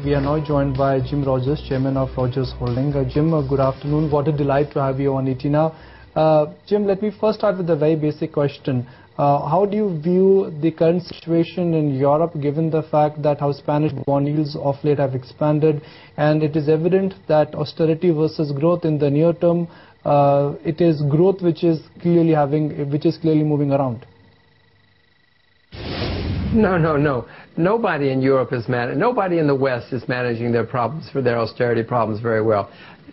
We are now joined by Jim Rogers, Chairman of Rogers Holding. Jim, good afternoon. What a delight to have you on ET Now. Jim, let me first start with a very basic question. How do you view the current situation in Europe, given the fact that how Spanish bond yields of late have expanded, and it is evident that austerity versus growth in the near term, it is growth which is clearly moving around? No. Nobody in Europe is nobody in the West is managing their austerity problems very well.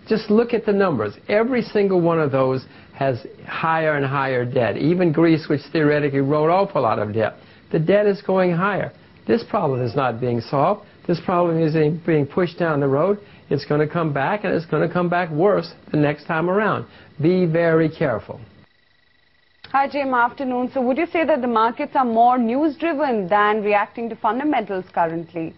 Just look at the numbers. Every single one of those has higher and higher debt. Even Greece, which theoretically wrote off a lot of debt. The debt is going higher. This problem is not being solved. This problem is being pushed down the road. It's going to come back, and it's going to come back worse the next time around. Be very careful. Hi, Jim. Afternoon. So would you say that the markets are more news-driven than reacting to fundamentals currently?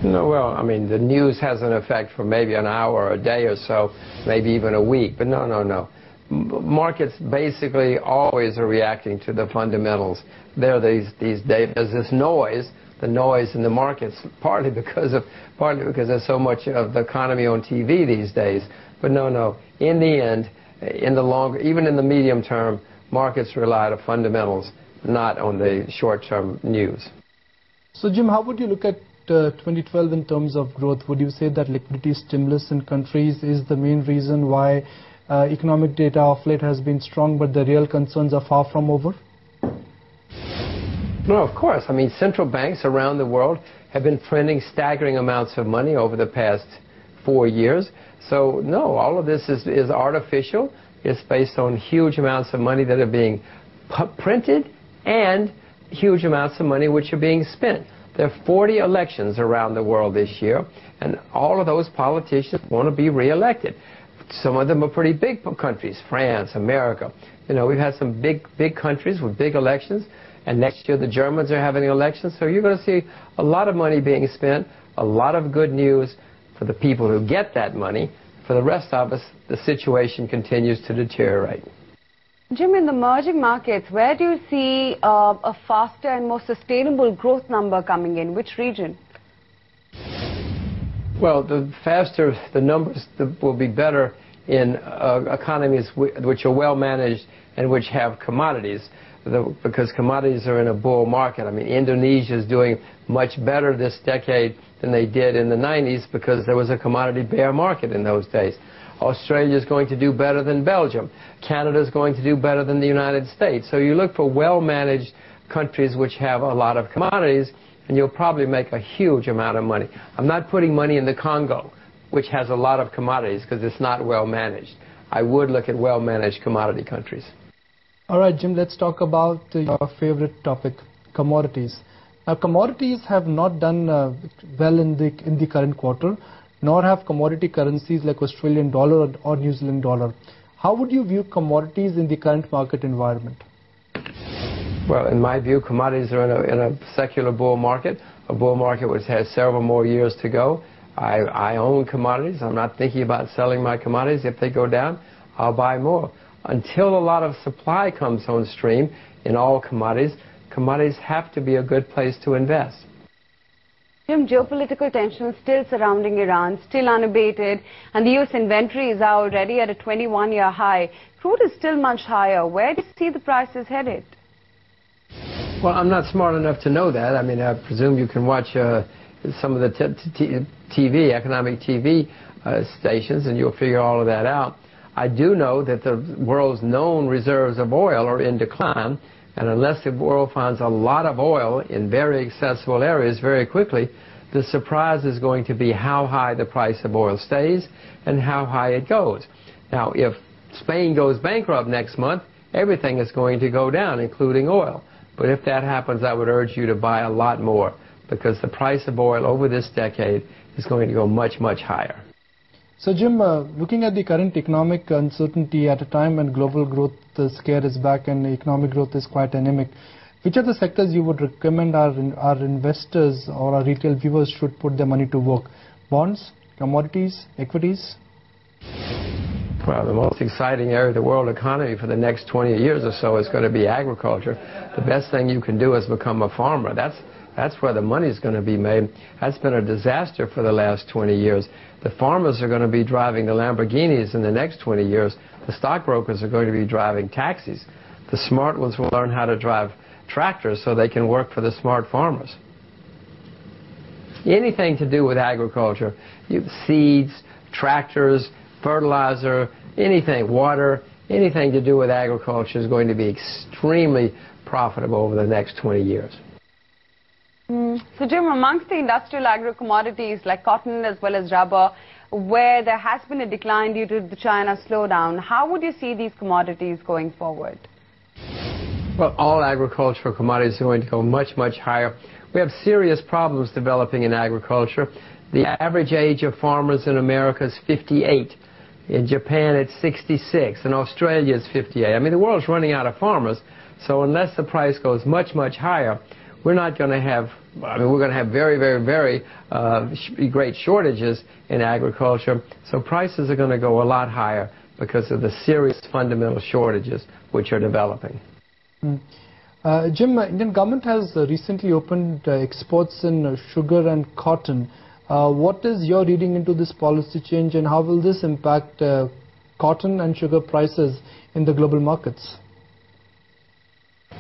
No, well, I mean, the news has an effect for maybe an hour or a day or so, maybe even a week. But no. Markets basically always are reacting to the fundamentals. There are these days, there's this noise, the noise in the markets, partly because there's so much of the economy on TV these days. But no. In the end, in the longer, even in the medium term, markets rely on fundamentals, not on the short-term news. So, Jim, how would you look at 2012 in terms of growth? Would you say that liquidity stimulus in countries is the main reason why economic data of late has been strong, but the real concerns are far from over? No, of course. I mean, central banks around the world have been printing staggering amounts of money over the past 4 years. So, no, all of this is artificial. It's based on huge amounts of money that are being printed and huge amounts of money which are being spent. There are 40 elections around the world this year, and all of those politicians want to be re-elected. Some of them are pretty big countries, France, America. You know, we've had some big countries with big elections, and next year the Germans are having elections. So you're going to see a lot of money being spent, a lot of good news for the people who get that money. For the rest of us, the situation continues to deteriorate. Jim, in the emerging markets, where do you see a faster and more sustainable growth number coming in? Which region? Well, the faster the numbers will be better in economies which are well managed and which have commodities, because commodities are in a bull market. I mean, Indonesia is doing much better this decade than they did in the 90s because there was a commodity bear market in those days. Australia is going to do better than Belgium. Canada is going to do better than the United States. So you look for well-managed countries which have a lot of commodities, and you'll probably make a huge amount of money. I'm not putting money in the Congo, which has a lot of commodities, because it's not well-managed. I would look at well-managed commodity countries. All right, Jim, let's talk about your favorite topic, commodities. Now, commodities have not done well in the current quarter, nor have commodity currencies like Australian dollar or New Zealand dollar. How would you view commodities in the current market environment? Well, in my view, commodities are in a secular bull market, a bull market which has several more years to go. I own commodities. I'm not thinking about selling my commodities. If they go down, I'll buy more. Until a lot of supply comes on stream in all commodities, commodities have to be a good place to invest. Jim, geopolitical tensions still surrounding Iran, still unabated, and the U.S. inventory is already at a 21-year high. Crude is still much higher. Where do you see the prices headed? Well, I'm not smart enough to know that. I mean, I presume you can watch some of the TV, economic TV stations, and you'll figure all of that out. I do know that the world's known reserves of oil are in decline, and unless the world finds a lot of oil in very accessible areas very quickly, the surprise is going to be how high the price of oil stays and how high it goes. Now, if Spain goes bankrupt next month, everything is going to go down, including oil. But if that happens, I would urge you to buy a lot more, because the price of oil over this decade is going to go much, much higher. So, Jim, looking at the current economic uncertainty at a time when global growth scare is back and economic growth is quite anemic, which are the sectors you would recommend our investors or our retail viewers should put their money to work? Bonds, commodities, equities? Well, the most exciting area of the world economy for the next 20 years or so is going to be agriculture. The best thing you can do is become a farmer. That's where the money's going to be made. That's been a disaster for the last 20 years. The farmers are going to be driving the Lamborghinis in the next 20 years. The stockbrokers are going to be driving taxis. The smart ones will learn how to drive tractors so they can work for the smart farmers. Anything to do with agriculture, seeds, tractors, fertilizer, anything, water, anything to do with agriculture is going to be extremely profitable over the next 20 years. So Jim, amongst the industrial agro-commodities like cotton as well as rubber, where there has been a decline due to the China slowdown, how would you see these commodities going forward? Well, all agricultural commodities are going to go much, much higher. We have serious problems developing in agriculture. The average age of farmers in America is 58. In Japan, it's 66. In Australia, it's 58. I mean, the world's running out of farmers. So unless the price goes much, much higher, we're not going to have, I mean, we're going to have very, very, very great shortages in agriculture. So prices are going to go a lot higher because of the serious fundamental shortages which are developing. Jim, Indian government has recently opened exports in sugar and cotton. What is your reading into this policy change, and how will this impact cotton and sugar prices in the global markets?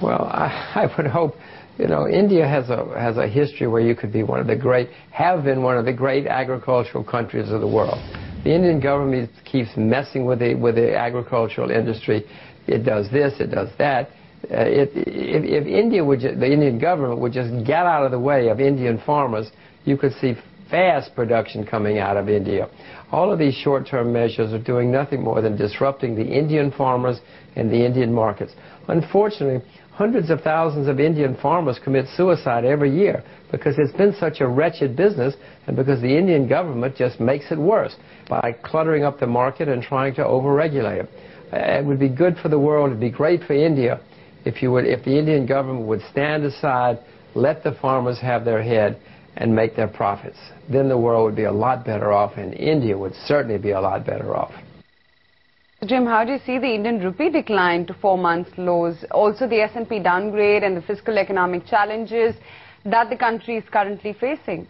Well, I would hope, you know, India has a history where you could be one of the great, have been one of the great agricultural countries of the world. The Indian government keeps messing with the agricultural industry. It does this, it does that. If India would, the Indian government would just get out of the way of Indian farmers, you could see fast production coming out of India. All of these short-term measures are doing nothing more than disrupting the Indian farmers and the Indian markets. Unfortunately, hundreds of thousands of Indian farmers commit suicide every year because it's been such a wretched business and because the Indian government just makes it worse by cluttering up the market and trying to over-regulate it. It would be good for the world, it would be great for India if the Indian government would stand aside, let the farmers have their head and make their profits. Then the world would be a lot better off, and India would certainly be a lot better off. Jim, how do you see the Indian rupee decline to 4-month lows? Also the S&P downgrade and the fiscal economic challenges that the country is currently facing?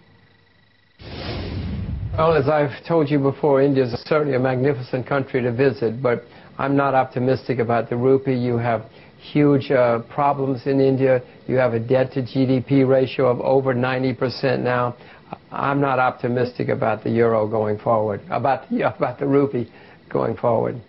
Well, as I've told you before, India is certainly a magnificent country to visit, but I'm not optimistic about the rupee. You have huge problems in India. You have a debt-to-GDP ratio of over 90% now. I'm not optimistic about the euro going forward, about the rupee going forward.